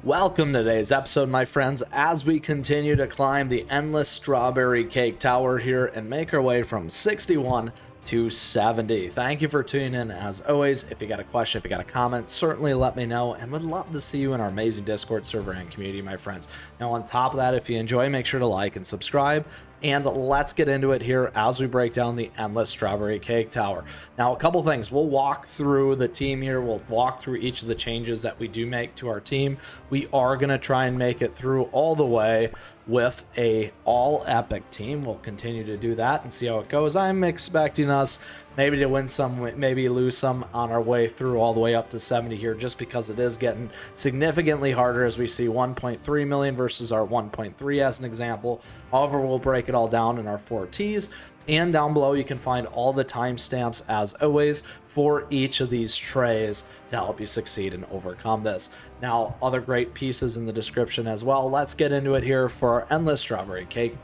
Welcome to today's episode, my friends, as we continue to climb the endless strawberry cake tower here and make our way from 61 to 70. Thank you for tuning in. As always, if you got a question, if you got a comment, certainly let me know, and would love to see you in our amazing Discord server and community, my friends. Now, on top of that, if you enjoy, make sure to like and subscribe. And let's get into it here as we break down the endless strawberry cake tower. Now, a couple things. We'll walk through the team here. We'll walk through each of the changes that we do make to our team. We are going to try and make it through all the way with a all epic team. We'll continue to do that and see how it goes. I'm expecting us maybe to win some, maybe lose some on our way through all the way up to 70 here, just because it is getting significantly harder as we see 1.3 million versus our 1.3 as an example. However, we'll break it all down in our 4 T's. And down below, you can find all the timestamps, as always, for each of these trays to help you succeed and overcome this. Now, other great pieces in the description as well. Let's get into it here for our endless strawberry cake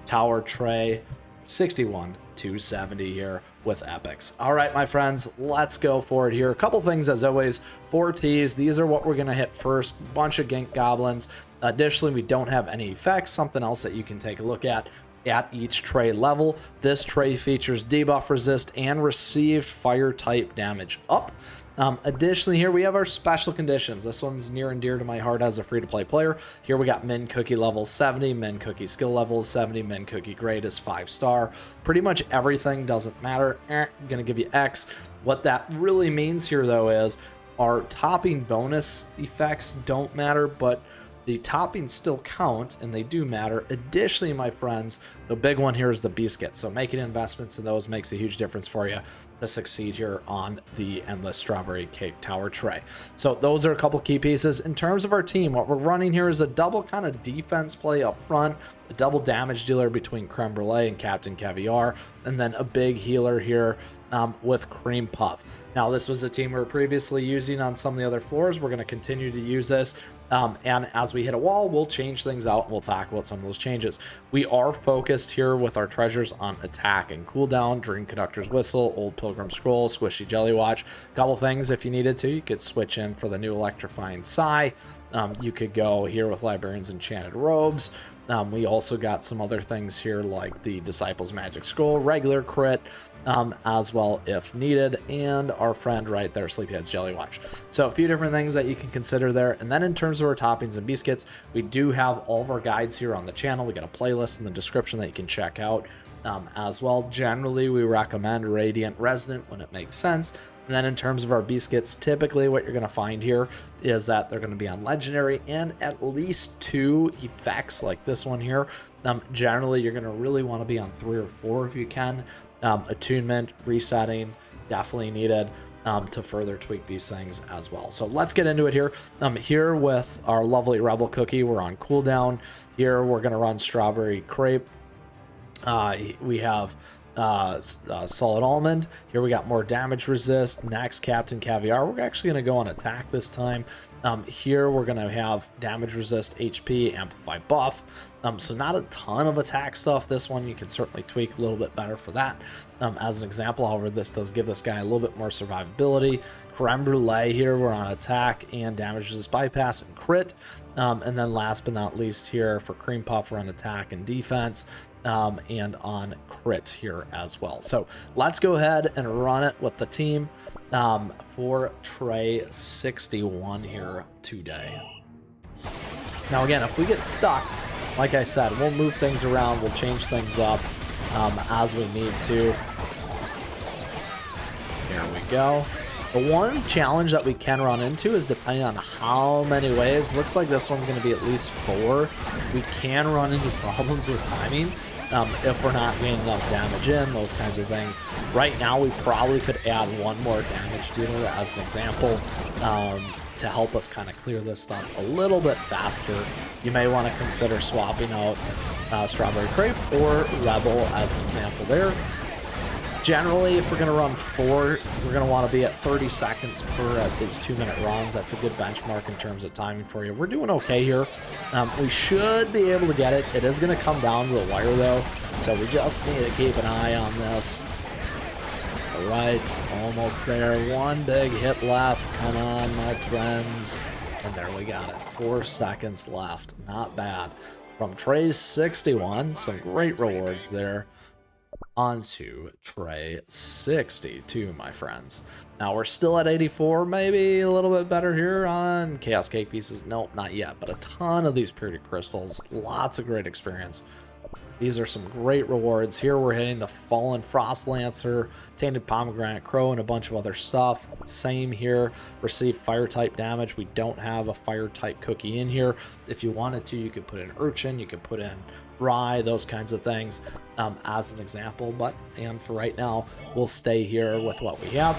tower tray 61 to 70 here with EPICS. All right, my friends, let's go for it here. A couple things, as always. 4 T's. These are what we're going to hit first. Bunch of Gink Goblins. Additionally, we don't have any effects. Something else that you can take a look at each tray level. This tray features debuff resist and received fire type damage up. Additionally, here we have our special conditions. This one's near and dear to my heart as a free-to-play player. Here we got Min Cookie level 70, Min Cookie skill level 70, Min Cookie grade is 5-star. Pretty much everything doesn't matter. I'm gonna give you X. What that really means here, though, is our topping bonus effects don't matter, but the toppings still count, and they do matter. Additionally, my friends, the big one here is the biscuits. So making investments in those makes a huge difference for you to succeed here on the endless strawberry cake tower tray. So those are a couple key pieces. In terms of our team, what we're running here is a double kind of defense play up front, a double damage dealer between Creme Brulee and Captain Caviar, and then a big healer here with Cream Puff. Now, this was a team we were previously using on some of the other floors. We're going to continue to use this. And as we hit a wall, we'll change things out and we'll talk about some of those changes. We are focused here with our treasures on attack and cooldown, Dream Conductor's Whistle, Old Pilgrim Scroll, Squishy Jelly Watch. A couple things if you needed to. You could switch in for the new Electrifying Sigh. You could go here with Librarian's Enchanted Robes. We also got some other things here like the Disciples Magic Scroll, regular crit, as well if needed, and our friend right there, Sleepyhead's Jelly Watch. So a few different things that you can consider there. And then in terms of our toppings and biscuits, we do have all of our guides here on the channel. We got a playlist in the description that you can check out as well. Generally, we recommend Radiant Resonant when it makes sense. And then in terms of our biscuits, typically what you're going to find here is that they're going to be on legendary and at least 2 effects like this one here. Generally, you're going to really want to be on 3 or 4 if you can. Attunement, resetting, definitely needed to further tweak these things as well. So let's get into it here. Here with our lovely Rebel Cookie, we're on cooldown. Here we're going to run Strawberry Crepe. We have Solid Almond. Here we got more damage resist. Next, Captain Caviar. We're actually going to go on attack this time. Here we're going to have damage resist, HP, amplify buff. So not a ton of attack stuff. This one you can certainly tweak a little bit better for that. As an example, however, this does give this guy a little bit more survivability. Creme Brulee here, we're on attack and damage resist, bypass, and crit. And then last but not least here for Cream Puff, we're on attack and defense. And on crit here as well. So let's go ahead and run it with the team for tray 61 here today. Now again, if we get stuck, like I said, we'll move things around, we'll change things up as we need to. There we go. The one challenge that we can run into is depending on how many waves. Looks like this one's going to be at least 4. We can run into problems with timing. If we're not getting enough damage in, those kinds of things. Right now, we probably could add 1 more damage dealer as an example to help us kind of clear this stuff a little bit faster. You may want to consider swapping out Strawberry Crepe or Rebel as an example there. Generally, if we're going to run 4, we're going to want to be at 30 seconds per at these 2-minute runs. That's a good benchmark in terms of timing for you. We're doing okay here. We should be able to get it. It is going to come down to the wire, though, so we just need to keep an eye on this. All right, almost there. 1 big hit left. Come on, my friends. And there we got it. 4 seconds left. Not bad. From tray 61, some great rewards there. Onto tray 62, my friends. Now we're still at 84, maybe a little bit better here on Chaos Cake pieces. Nope, not yet, but a ton of these purity crystals. Lots of great experience. These are some great rewards. Here we're hitting the Fallen Frost Lancer, Tainted Pomegranate Crow, and a bunch of other stuff. Same here. Receive fire type damage. We don't have a fire type cookie in here. If you wanted to, you could put in Urchin, you could put in Rye, those kinds of things as an example. And for right now, we'll stay here with what we have.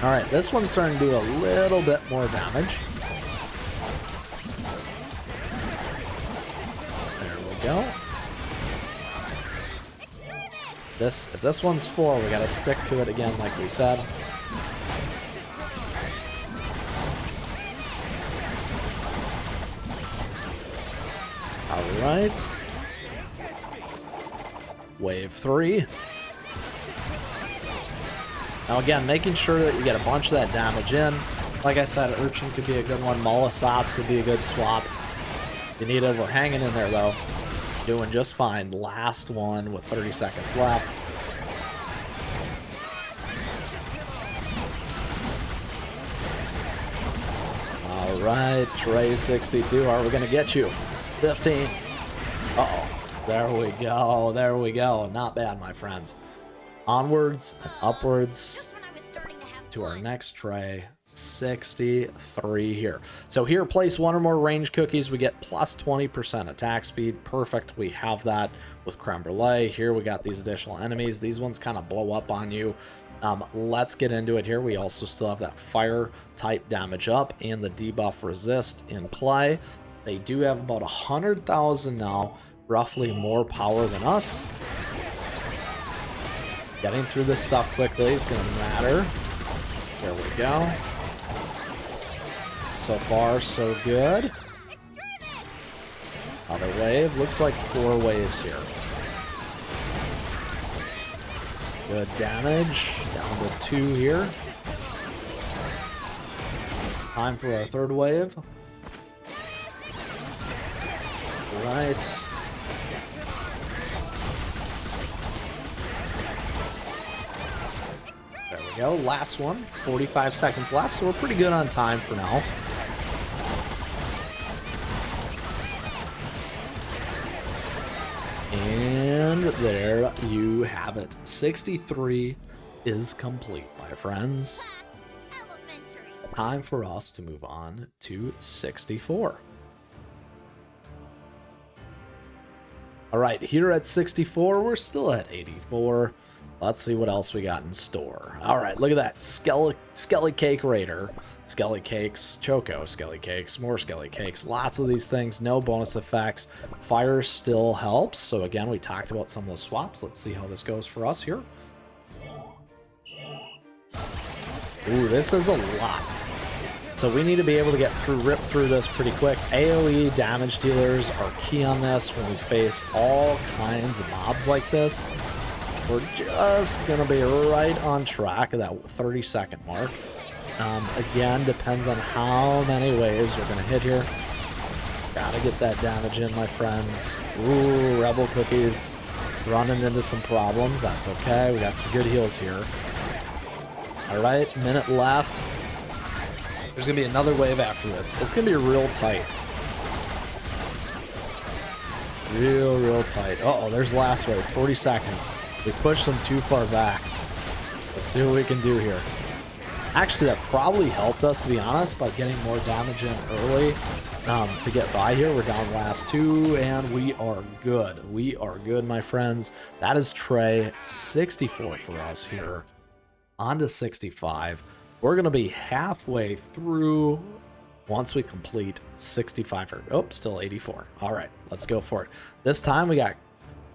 All right, this one's starting to do a little bit more damage. Go. If this one's 4, we gotta stick to it again, like we said. All right. Wave 3. Now again, making sure that you get a bunch of that damage in. Like I said, Urchin could be a good one. Molossus could be a good swap. You need it. We're hanging in there though. Doing just fine. Last one with 30 seconds left. All right, tray 62. Are we going to get you? 15. Uh-oh. There we go. There we go. Not bad, my friends. Onwards and upwards to our next tray. 63 here. So here, place 1 or more range cookies. We get plus 20% attack speed. Perfect. We have that with creme brulee. Here we got these additional enemies. These ones kind of blow up on you. Let's get into it here. We also still have that fire type damage up and the debuff resist in play. They do have about 100,000 now, roughly more power than us. Getting through this stuff quickly is going to matter. There we go. So far, so good. Another wave. Looks like 4 waves here. Good damage. Down to 2 here. Time for our 3rd wave. Right. There we go. Last one. 45 seconds left, so we're pretty good on time for now. And there you have it. 63 is complete, my friends. Time for us to move on to 64. All right, here at 64, we're still at 84. Let's see what else we got in store. All right, look at that. Skelly Cake Raider. Skelly Cakes, Choco Skelly Cakes, more Skelly Cakes. Lots of these things, no bonus effects. Fire still helps. So again, we talked about some of the swaps. Let's see how this goes for us here. Ooh, this is a lot. So we need to be able to rip through this pretty quick. AoE damage dealers are key on this when we face all kinds of mobs like this. We're just going to be right on track of that 30-second mark. Again, depends on how many waves we're going to hit here. Gotta get that damage in, my friends. Ooh, Rebel Cookies running into some problems. That's okay. We got some good heals here. All right, minute left. There's going to be another wave after this. It's going to be real tight. Real tight. Uh-oh, there's the last wave. 40 seconds. We pushed them too far back. Let's see what we can do here. Actually, that probably helped us, to be honest, by getting more damage in early to get by here. We're down last 2, and we are good. We are good, my friends. That is tray 64 for us here. On to 65. We're going to be halfway through once we complete 65. Oh, still 84. All right, let's go for it. This time we got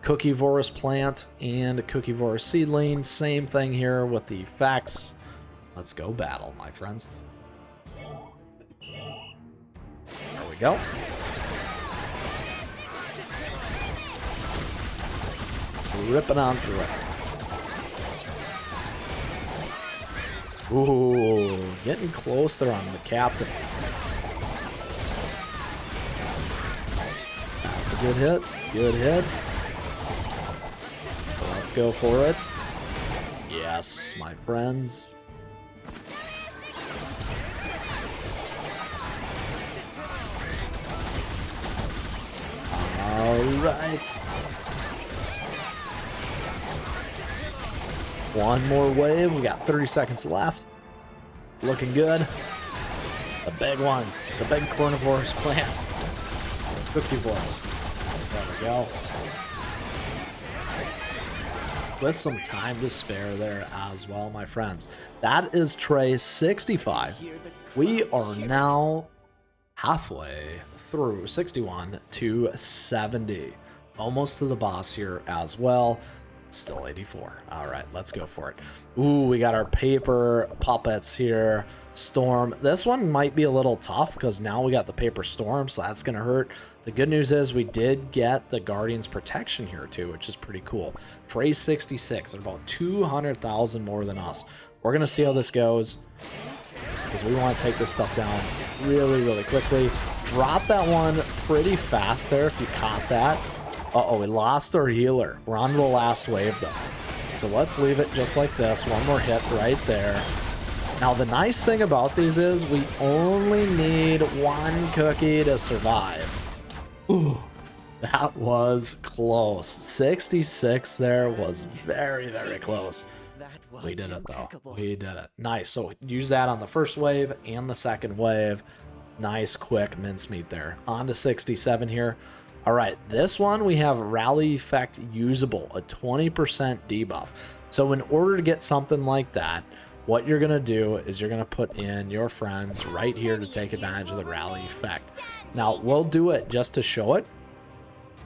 Cookievorous Plant and Cookievorous Seedling. Same thing here with the effects. Let's go battle, my friends. There we go. Ripping on through it. Ooh, getting close there on the captain. That's a good hit. Good hit. Let's go for it. Yes, my friends. All right. One more wave. We got 30 seconds left. Looking good. The big one. The big carnivorous plant. Cookie voice. There we go. With some time to spare there as well, my friends. That is tray 65. We are now halfway through 61 to 70. Almost to the boss here as well. Still 84. All right, let's go for it. Ooh, we got our paper puppets here. Storm. This one might be a little tough because now we got the paper storm, so that's going to hurt. The good news is we did get the Guardian's protection here too, which is pretty cool. Tray 66. They're about 200,000 more than us. We're going to see how this goes because we want to take this stuff down really, really quickly. Drop that one pretty fast there if you caught that. Uh-oh, we lost our healer. We're on to the last wave, though. So let's leave it just like this. One more hit right there. Now, the nice thing about these is we only need one cookie to survive. Ooh, that was close. 66 there was very, very close. We did it, though. We did it. Nice. So use that on the first wave and the second wave. Nice, quick mincemeat there. On to 67 here. All right, this one we have Rally Effect usable, a 20% debuff. So in order to get something like that, what you're going to do is you're going to put in your friends right here to take advantage of the Rally Effect. Now, we'll do it just to show it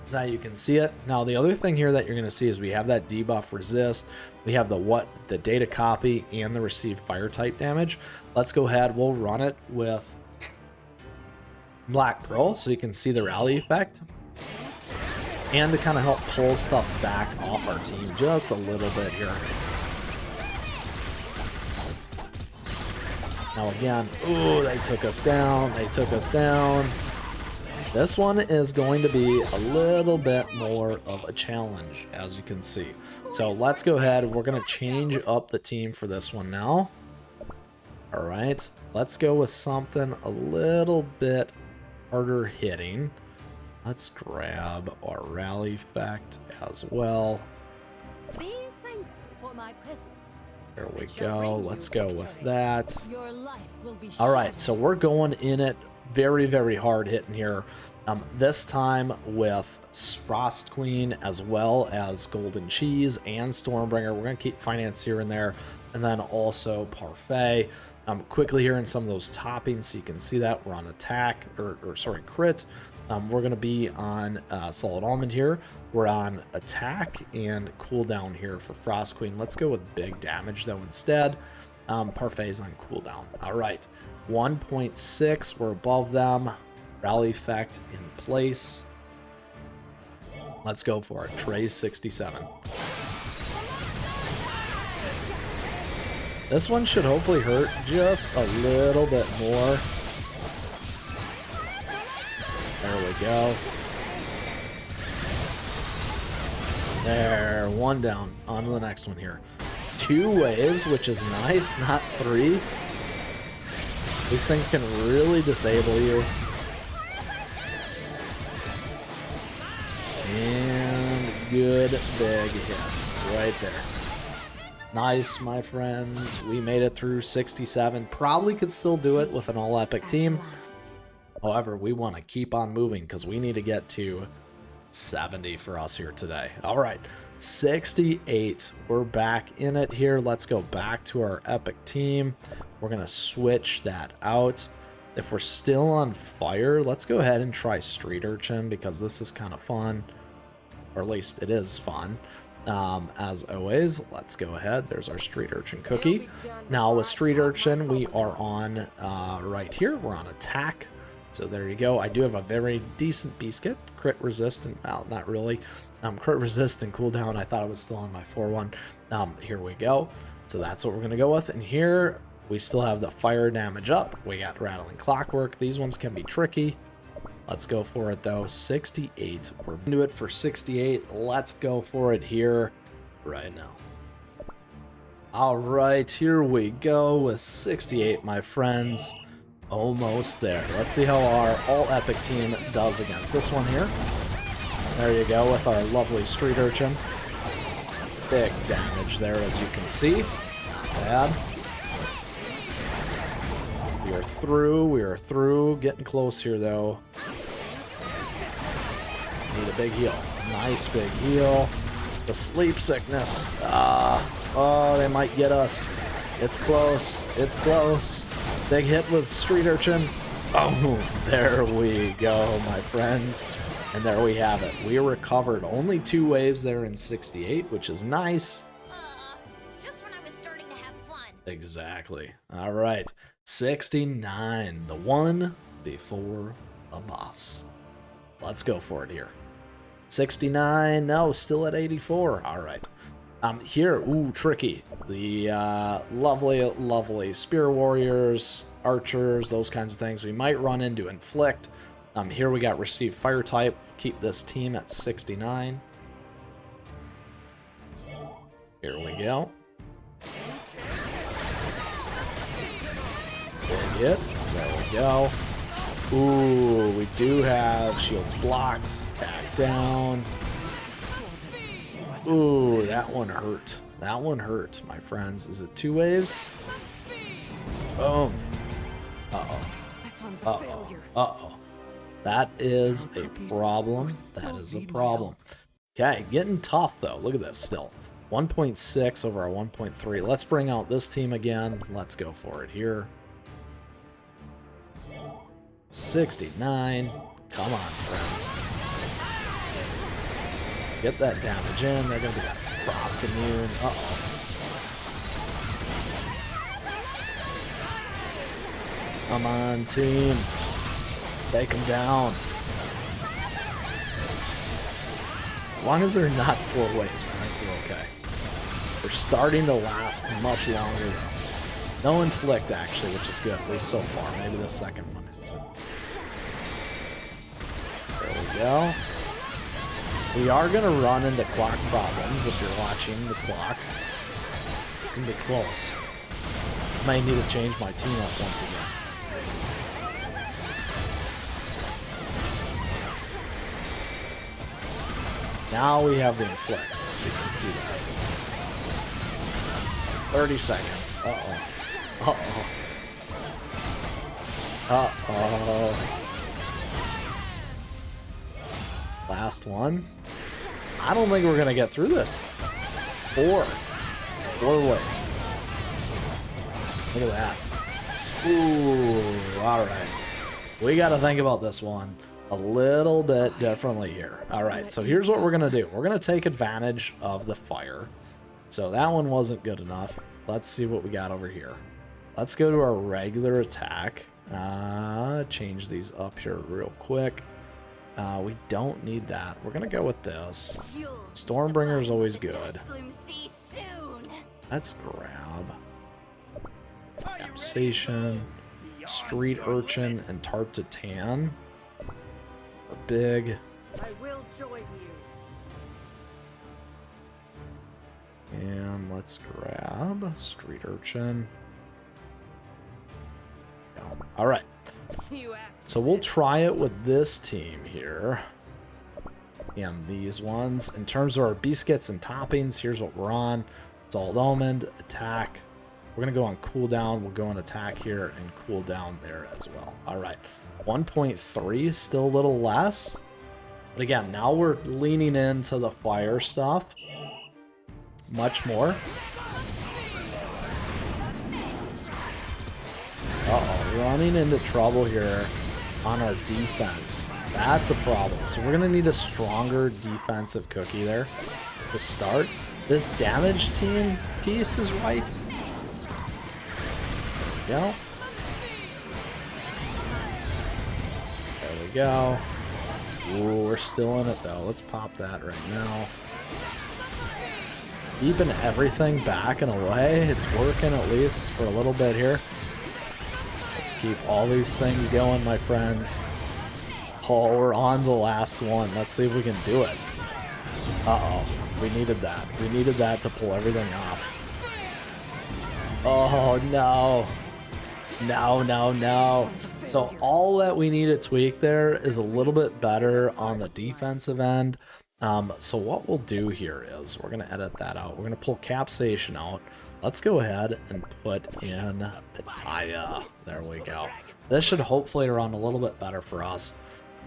so you can see it. Now, the other thing here that you're going to see is we have that debuff resist. We have the data copy and the receive fire type damage. Let's go ahead. We'll run it with Black Pearl so you can see the Rally Effect. And to kind of help pull stuff back off our team just a little bit here. Now again, ooh, they took us down. They took us down. This one is going to be a little bit more of a challenge, as you can see. So let's go ahead. We're going to change up the team for this one now. All right. Let's go with something a little bit harder hitting. Let's grab our Rally Effect as well. Be thankful for my presence. There we go. Let's go with that. All right, so we're going in it very, very hard hitting here. This time with Frost Queen as well as Golden Cheese and Stormbringer. We're going to keep Finance here and there. And then also Parfait. Quickly here in some of those toppings so you can see that we're on attack, or sorry, crit. We're going to be on Solid Almond here. We're on attack and cooldown here for Frost Queen. Let's go with big damage, though, instead. Parfait's on cooldown. All right. 1.6. We're above them. Rally Effect in place. Let's go for it. Tray 67. This one should hopefully hurt just a little bit more. There we go. There, one down. On to the next one here. 2 waves, which is nice, not 3. These things can really disable you. And good big hit right there. Nice, my friends. We made it through 67. Probably could still do it with an all-epic team. However, we want to keep on moving because we need to get to 70 for us here today. All right, 68. We're back in it here. Let's go back to our epic team. We're going to switch that out. If we're still on fire, let's go ahead and try Street Urchin because this is kind of fun. Or at least it is fun. As always, let's go ahead. There's our Street Urchin cookie. Now with Street Urchin, we are on right here. We're on attack. So there you go. I do have a very decent beast kit. Crit resistant. Well, not really. Crit resistant cooldown. I thought I was still on my 4-1. Here we go. So that's what we're going to go with. And here We still have the fire damage up. We got rattling clockwork. These ones can be tricky. Let's go for it though. 68. We're into it for 68. Let's go for it here right now. All right, here we go with 68, my friends. Almost there. Let's see how our all-epic team does against this one here. There you go with our lovely street urchin. Big damage there, as you can see. Bad. We are through. Getting close here, though. Need a big heal. Nice big heal. The sleep sickness. Oh, they might get us. It's close. It's close. Big hit with street urchin. Oh, there we go, my friends. And there we have it. We recovered only 2 waves there in 68, which is nice. Just when I was starting to have fun. Exactly. All right. 69. The one before a boss. Let's go for it here. 69. No, still at 84. All right. Here, ooh, tricky. The lovely spear warriors, archers, those kinds of things. We might run into inflict. Here we got receive fire type. Keep this team at 69. Here we go. Big hit. There we go. Ooh, we do have shields blocked. Attack down. Ooh, that one hurt. That one hurt, my friends. Is it 2 waves? Boom. Uh-oh. Uh-oh. Uh-oh. That is a problem. That is a problem. Okay, getting tough, though. Look at this still. 1.6 over our 1.3. Let's bring out this team again. Let's go for it here. 69. Come on, friends. Get that damage in. They're going to be that frost immune. Uh-oh. Come on, team. Take them down. As long as they're not 4 waves, I think we're okay. They're starting to last much longer, though. No inflict, actually, which is good, at least so far. Maybe the second one is. There we go. We are going to run into clock problems if you're watching the clock. It's going to be close. I might need to change my team up once again. Now we have the inflicts, so you can see that. 30 seconds. Uh-oh. Uh-oh. Uh-oh. Last one. I don't think we're going to get through this. 4 waves. Look at that. Ooh, all right. We got to think about this one a little bit differently here. All right, so here's what we're going to do. We're going to take advantage of the fire. So that one wasn't good enough. Let's see what we got over here. Let's go to our regular attack. Change these up here real quick. We don't need that. We're going to go with this. Stormbringer is always good. Let's grab Capsation, Street Urchin, and Tart to Tan. Big. I will join you. And let's grab Street Urchin. All right. So we'll try it with this team here. And these ones. In terms of our biscuits and toppings, here's what we're on. Salt Almond, attack. We're going to go on cooldown. We'll go on attack here and cool down there as well. All right. 1.3 is still a little less. But again, now we're leaning into the fire stuff much more. Uh-oh, running into trouble here on our defense. That's a problem. So we're going to need a stronger defensive cookie there to start. This damage team piece is right. There we go. There we go. Ooh, we're still in it though. Let's pop that right now. keeping everything backing away. It's working at least for a little bit here. Let's keep all these things going, my friends. Oh, we're on the last one. Let's see if we can do it. Uh-oh. We needed that. We needed that to pull everything off. Oh, no. No, no, no. So all that we need to tweak there is a little bit better on the defensive end. So what we'll do here is we're going to edit that out. We're going to pull Capsation out. Let's go ahead and put in Pitaya. There we go. This should hopefully run a little bit better for us.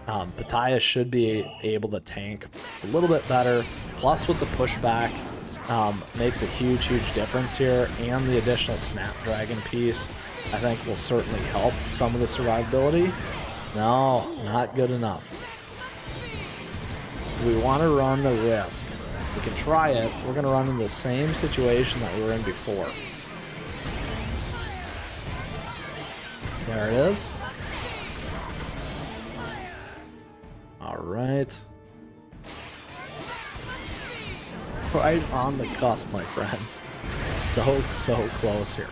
Pitaya should be able to tank a little bit better. Plus with the pushback, makes a huge, huge difference here. And the additional Snapdragon piece, I think, will certainly help some of the survivability. No, not good enough. We want to run the risk. We can try it. We're going to run in the same situation that we were in before. There it is. All right. Right on the cusp, my friends. So, so close here.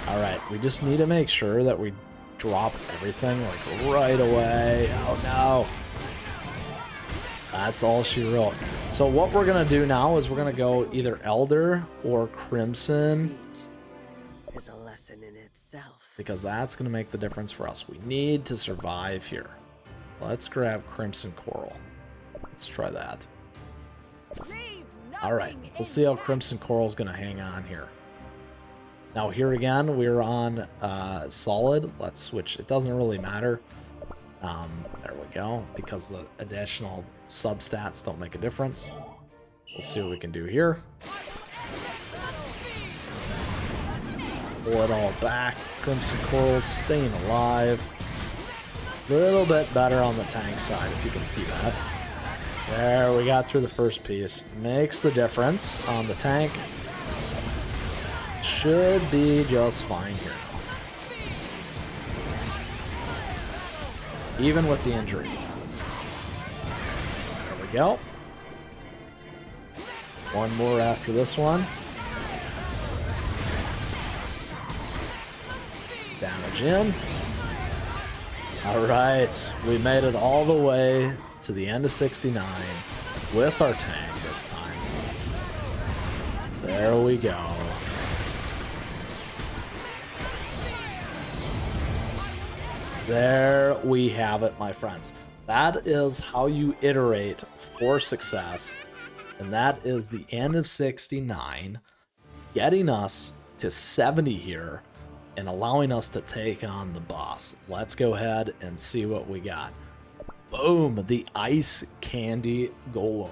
All right, we just need to make sure that we drop everything like right away. Oh no. That's all she wrote. So what we're gonna do now is we're gonna go either Elder or Crimson. Is a lesson in itself. Because that's gonna make the difference for us. We need to survive here. Let's grab Crimson Coral. Let's try that. All right, we'll see how Crimson Coral is gonna hang on here. Now here again, we're on solid. Let's switch. It doesn't really matter. There we go, because the additional substats don't make a difference. We'll see what we can do here. Pull it all back. Crimson Coral's staying alive. A little bit better on the tank side, if you can see that. There, we got through the first piece. Makes the difference on the tank. Should be just fine here. Even with the injury. There we go. One more after this one. Damage in. Alright, we made it all the way to the end of 69 with our tank this time. There we go. There we have it, my friends. That is how you iterate for success. And that is the end of 69, getting us to 70 here and allowing us to take on the boss. Let's go ahead and see what we got. Boom, the Ice Candy Golem.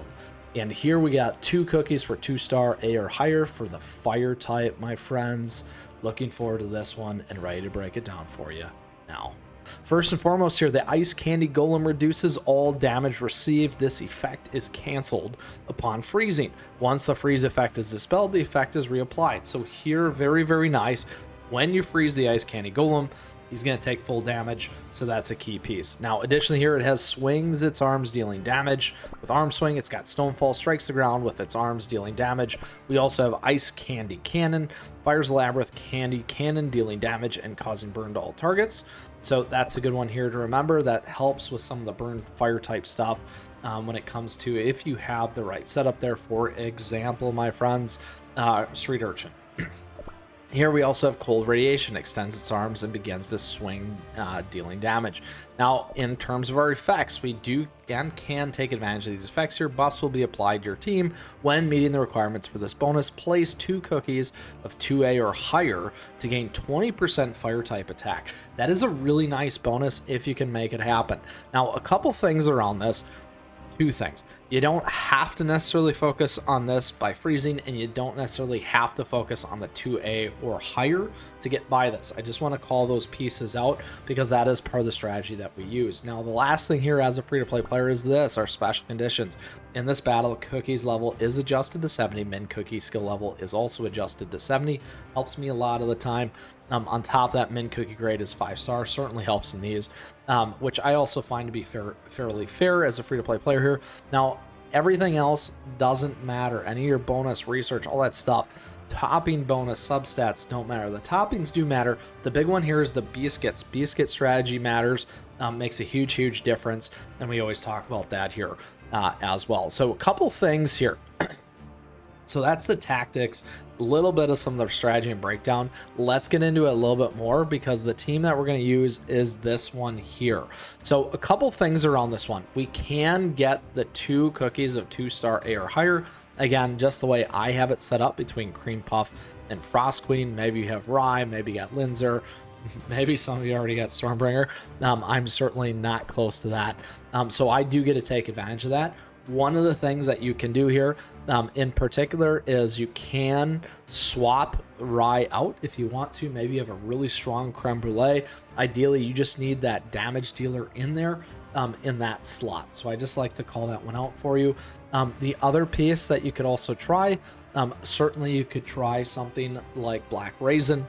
And here we got 2 cookies for 2-star A or higher for the fire type, my friends. Looking forward to this one and ready to break it down for you now. First and foremost here, the Ice Candy Golem reduces all damage received. This effect is canceled upon freezing. Once the freeze effect is dispelled, the effect is reapplied. So here, very, very nice. When you freeze the Ice Candy Golem, he's going to take full damage, so that's a key piece. Now, additionally here, it has swings its arms, dealing damage. With arm swing, it's got Stonefall, strikes the ground with its arms, dealing damage. We also have Ice Candy Cannon, fires Labyrinth Candy Cannon, dealing damage and causing burn to all targets. So that's a good one here to remember. That helps with some of the burn fire type stuff when it comes to if you have the right setup there. For example, my friends, Street Urchin. Here we also have Cold Radiation, extends its arms and begins to swing, dealing damage. Now, in terms of our effects, we do and can take advantage of these effects here. Buffs will be applied to your team when meeting the requirements for this bonus. Place 2 cookies of 2A or higher to gain 20% fire type attack. That is a really nice bonus if you can make it happen. Now, a couple things around this. 2 things. You don't have to necessarily focus on this by freezing, and you don't necessarily have to focus on the 2A or higher to get by this. I just want to call those pieces out because that is part of the strategy that we use. Now, the last thing here as a free-to-play player is this, our special conditions. In this battle, Cookie's level is adjusted to 70. Min Cookie skill level is also adjusted to 70. Helps me a lot of the time. On top of that, Min Cookie grade is 5-star. Certainly helps in these, which I also find to be fairly fair as a free-to-play player here. Now, everything else doesn't matter. Any of your bonus, research, all that stuff. Topping bonus, substats don't matter. The toppings do matter. The big one here is the biscuits. Biscuit strategy matters. Makes a huge difference, and we always talk about that here as well. So a couple things here. So that's the tactics, a little bit of some of the strategy and breakdown. Let's get into it a little bit more because the team that we're going to use is this one here. So a couple things around this one. We can get the 2 cookies of 2-star A or higher. Again, just the way I have it set up between Cream Puff and Frost Queen. Maybe you have Rye, maybe you got Linzer, maybe some of you already got Stormbringer. I'm certainly not close to that. So I do get to take advantage of that. One of the things that you can do here in particular is you can swap Rye out if you want to. Maybe you have a really strong creme brulee. Ideally, you just need that damage dealer in there in that slot. So I just like to call that one out for you. The other piece that you could also try, certainly you could try something like Black Raisin.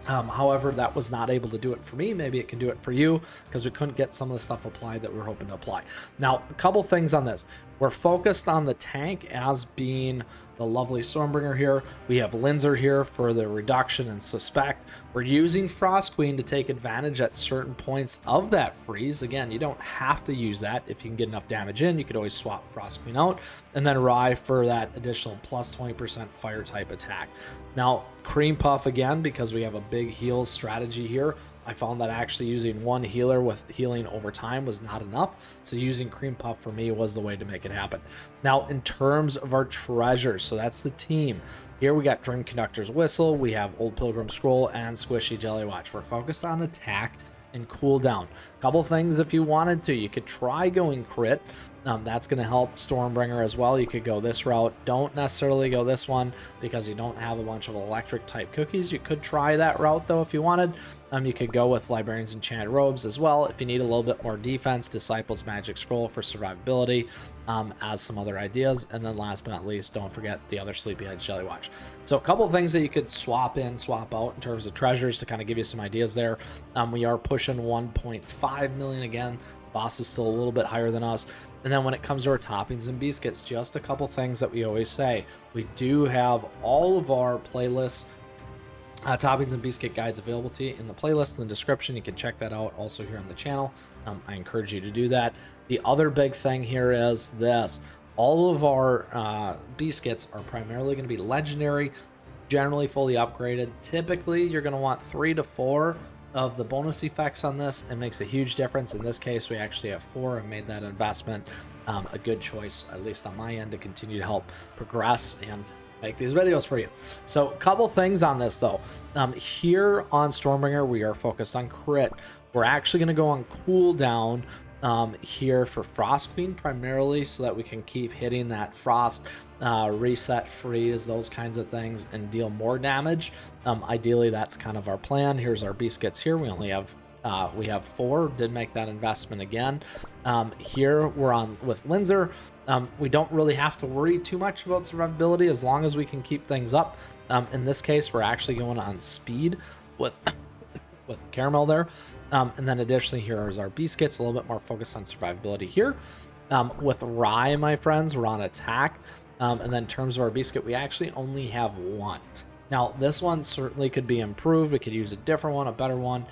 However, that was not able to do it for me. Maybe it can do it for you because we couldn't get some of the stuff applied that we were hoping to apply. Now, a couple things on this. We're focused on the tank as being the lovely Stormbringer here. We have Linzer here for the reduction and suspect. We're using Frost Queen to take advantage at certain points of that freeze. Again, you don't have to use that. If you can get enough damage in, you could always swap Frost Queen out. And then Rye for that additional plus 20% fire type attack. Now, Cream Puff again, because we have a big heal strategy here. I found that actually using one healer with healing over time was not enough. So using Cream Puff for me was the way to make it happen. Now, in terms of our treasures, so that's the team. Here we got Dream Conductor's Whistle, we have Old Pilgrim Scroll, and Squishy Jelly Watch. We're focused on attack and cooldown. A couple things if you wanted to. You could try going crit. That's going to help Stormbringer as well. You could go this route. Don't necessarily go this one because you don't have a bunch of electric type cookies. You could try that route though if you wanted. You could go with Librarian's Enchanted Robes as well if you need a little bit more defense. Disciples Magic Scroll for survivability, as some other ideas. And then last but not least, don't forget the other Sleepyhead's Jelly Watch. So a couple things that you could swap in, swap out in terms of treasures to kind of give you some ideas there. We are pushing 1.5 million again. Boss is still a little bit higher than us. And then when it comes to our toppings and biscuits, just a couple things that we always say. We do have all of our playlists, toppings and biscuit guides available to you in the playlist in the description. You can check that out also here on the channel. I encourage you to do that. The other big thing here is this. All of our biscuits are primarily going to be legendary, generally fully upgraded. Typically, you're going to want 3 to 4 of the bonus effects on this. It makes a huge difference. In this case, we actually have 4 and made that investment a good choice, at least on my end, to continue to help progress and make these videos for you. So a couple things on this though. Here on Stormbringer, we are focused on crit. We're actually going to go on cooldown here for Frost Queen primarily so that we can keep hitting that frost, reset, freeze, those kinds of things, and deal more damage. Ideally, that's kind of our plan. Here's our biscuits here. We only have we have 4. Did make that investment again. Here we're on with Linzer. We don't really have to worry too much about survivability as long as we can keep things up. In this case, we're actually going on speed with Caramel there. And then additionally, here is our biscuits, a little bit more focused on survivability here. With Rye, my friends, we're on attack. And then in terms of our biscuit, we actually only have 1. Now, this one certainly could be improved. We could use a different one, a better one.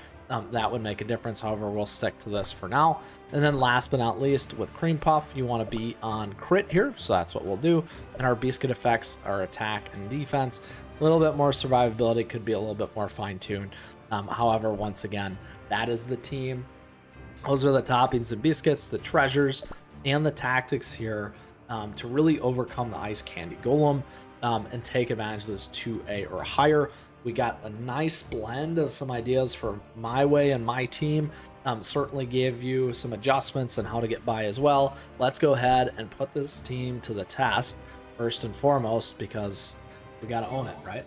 That would make a difference. However, we'll stick to this for now. And then last but not least, with Cream Puff, you want to be on crit here. So that's what we'll do. And our biscuit effects are attack and defense. A little bit more survivability, could be a little bit more fine-tuned. However, once again, that is the team. Those are the toppings and biscuits, the treasures, and the tactics here to really overcome the Ice Candy Golem and take advantage of this 2A or higher. We got a nice blend of some ideas for my way and my team certainly gave you some adjustments on how to get by as well. Let's go ahead and put this team to the test first and foremost, because we got to own it, right?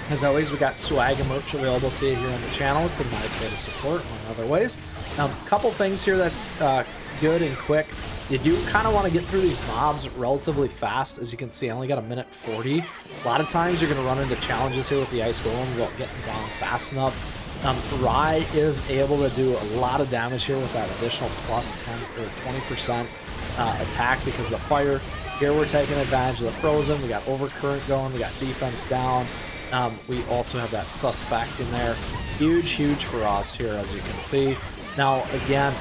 As always, we got swag and merch available to you here on the channel. It's a nice way to support, among other ways. A couple things here that's good and quick. You do kind of want to get through these mobs relatively fast. As you can see, I only got 1:40. A lot of times you're going to run into challenges here with the Ice Golem without getting down fast enough. Rye is able to do a lot of damage here with that additional plus 10 or 20% attack because of the fire. Here we're taking advantage of the frozen. We got overcurrent going. We got defense down. We also have that suspect in there. Huge for us here, as you can see. Now, again,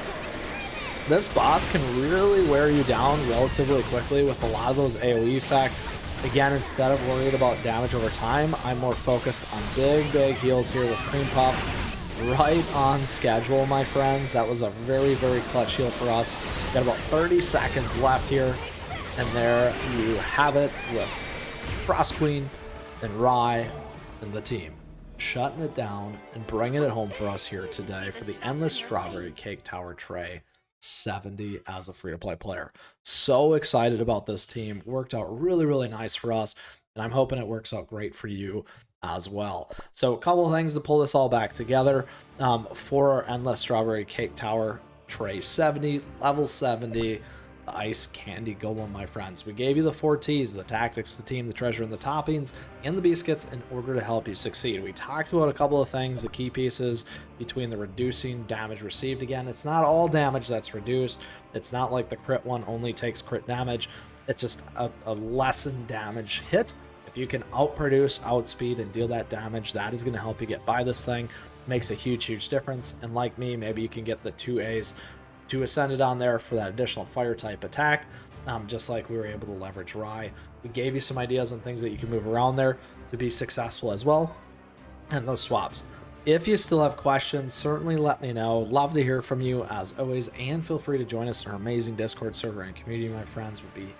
this boss can really wear you down relatively quickly with a lot of those AoE effects. Again, instead of worried about damage over time, I'm more focused on big heals here with Cream Puff. Right on schedule, my friends. That was a very clutch heal for us. Got about 30 seconds left here. And there you have it with Frost Queen and Rye and the team shutting it down and bringing it home for us here today for the Endless Strawberry Cake Tower tray 70 as a free-to-play player. So excited about this team. Worked out really nice for us, and I'm hoping it works out great for you as well. So a couple of things to pull this all back together. For our Endless Strawberry Cake Tower tray 70, level 70, the Ice Candy Golem, my friends. We gave you the 4 T's, the tactics, the team, the treasure, and the toppings, and the biscuits in order to help you succeed. We talked about a couple of things, the key pieces between the reducing damage received. Again, it's not all damage that's reduced. It's not like the crit one only takes crit damage. It's just a lessened damage hit. If you can outproduce, outspeed, and deal that damage, that is going to help you get by this thing. Makes a huge difference. And like me, maybe you can get the 2 A's to Ascended on there for that additional fire type attack, just like we were able to leverage Rye. We gave you some ideas on things that you can move around there to be successful as well, and those swaps. If you still have questions, certainly let me know. Love to hear from you as always, and feel free to join us in our amazing Discord server and community, my friends. Would be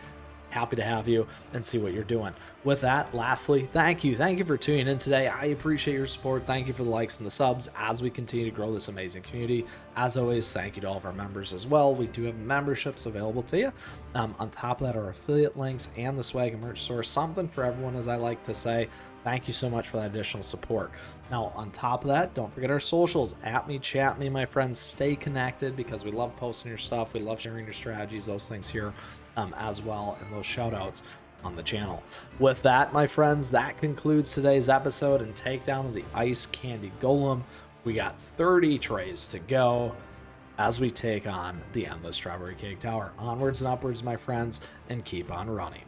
happy to have you and see what you're doing. With that, lastly, thank you for tuning in today. I appreciate your support. Thank you for the likes and the subs as we continue to grow this amazing community. As always, thank you to all of our members as well. We do have memberships available to you. On top of that, our affiliate links and the swag and merch store, something for everyone, as I like to say. Thank you so much for that additional support. Now, on top of that, don't forget our socials. At me, chat me, my friends. Stay connected because we love posting your stuff. We love sharing your strategies, those things here as well, and those shout outs on the channel. With that, my friends, that concludes today's episode and takedown of the Ice Candy Golem. We got 30 trays to go as we take on the Endless Strawberry Cake Tower. Onwards and upwards, my friends, and keep on running.